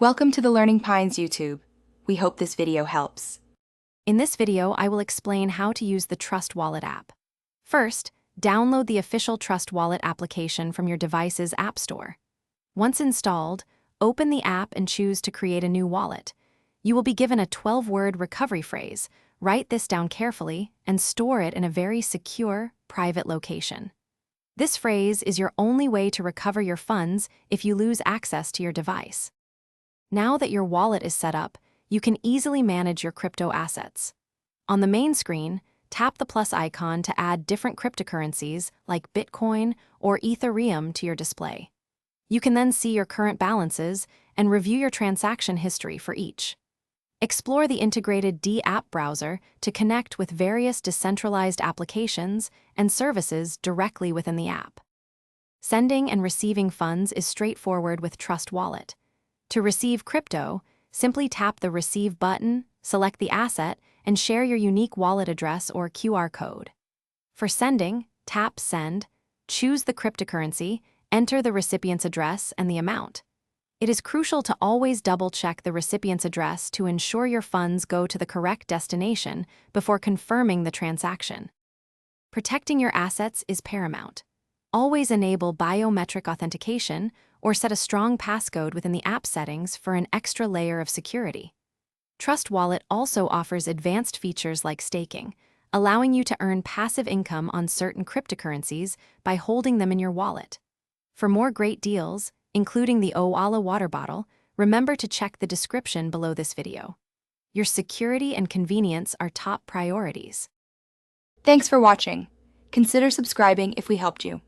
Welcome to the Learning Pines YouTube. We hope this video helps. In this video, I will explain how to use the Trust Wallet app. First, download the official Trust Wallet application from your device's App Store. Once installed, open the app and choose to create a new wallet. You will be given a 12-word recovery phrase. Write this down carefully and store it in a very secure, private location. This phrase is your only way to recover your funds if you lose access to your device. Now that your wallet is set up, you can easily manage your crypto assets. On the main screen, tap the plus icon to add different cryptocurrencies like Bitcoin or Ethereum to your display. You can then see your current balances and review your transaction history for each. Explore the integrated D-App browser to connect with various decentralized applications and services directly within the app. Sending and receiving funds is straightforward with Trust Wallet. To receive crypto, simply tap the Receive button, select the asset, and share your unique wallet address or QR code. For sending, tap Send, choose the cryptocurrency, enter the recipient's address and the amount. It is crucial to always double-check the recipient's address to ensure your funds go to the correct destination before confirming the transaction. Protecting your assets is paramount. Always enable biometric authentication or set a strong passcode within the app settings for an extra layer of security. Trust Wallet also offers advanced features like staking, allowing you to earn passive income on certain cryptocurrencies by holding them in your wallet. For more great deals, including the Owala water bottle, remember to check the description below this video. Your security and convenience are top priorities. Thanks for watching. Consider subscribing if we helped you.